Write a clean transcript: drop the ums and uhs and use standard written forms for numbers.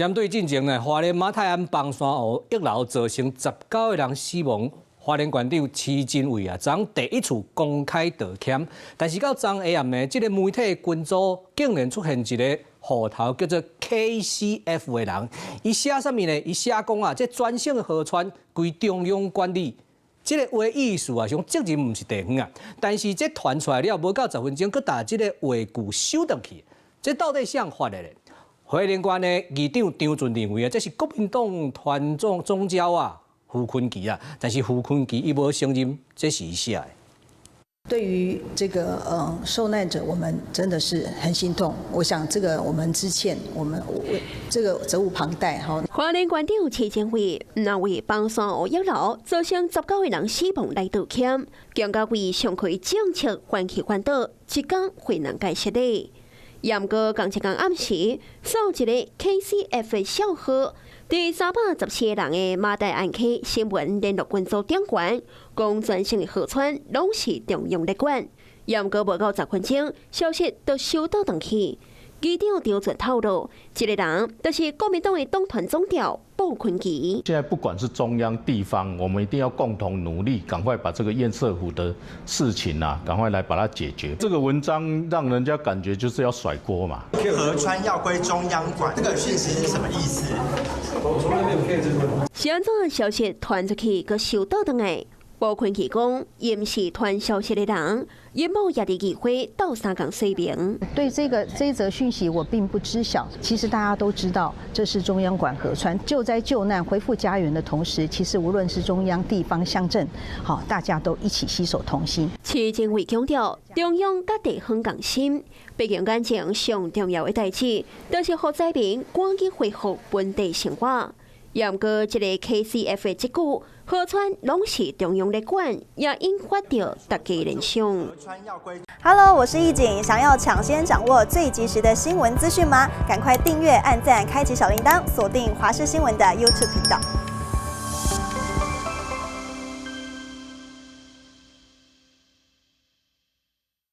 针对进前呢，花莲马太鞍邦山湖1楼造成19个人死亡，花莲县长徐真伟昨第一次公开道歉，但是到昨下暗呢，这个媒体群组竟然出现一个户头叫做 KCF 的人，伊写啥物呢？伊写讲这专线河川归中央管理。 这个话意思像责任唔是地方但是这传出来了，无到10分钟，佮把这个话句收回去，这到底谁发的呢？花莲县的议长张俊认为这是国民党团总召胡坤基但是胡坤基伊无承认这是伊写的。 对于这个受难者，我们真的是很心痛。我想这个我们之前，这个责无旁贷哈。花莲县长徐真伟那为邦山湖1楼造成19个人死亡来道歉，更加为上开政策唤起关岛，一讲会难解释的。也毋过，同一天暗时，扫一个 KCF 的小号。 第314个人的马大安溪新闻联络群组点关，讲全省的河川拢是中央在管，也毋过无到10分钟，消息就收到回去。议长张俊透露，这个人就是国民党的党团总调鲍坤基。现在不管是中央、地方，我们一定要共同努力，赶快把这个堰塞湖的事情赶快来把它解决。这个文章让人家感觉就是要甩锅嘛。河川要归中央管，这个讯息是什么意思？我从来没有骗这个。是安怎消息传出去，佮收到回来？鲍坤基讲，伊毋是传消息的人，因某也伫议会斗相共说明。对这一则讯息，我并不知晓。其实大家都知道，这是中央管河川，救灾救难、恢复家园的同时，其实无论是中央、地方、乡镇，好，大家都一起携手同心。徐真伟强调，中央甲地方共心，毕竟眼前上重要的代志，就是让灾民赶紧恢复本地生活。也毋过，这个 KCF 的一句“河川拢是中央在管”，也引发着大家联想。Hello， 我是易景，想要抢先掌握最及时的新闻资讯吗？赶快订阅、按赞、开启小铃铛，锁定华视新闻的 YouTube 频道。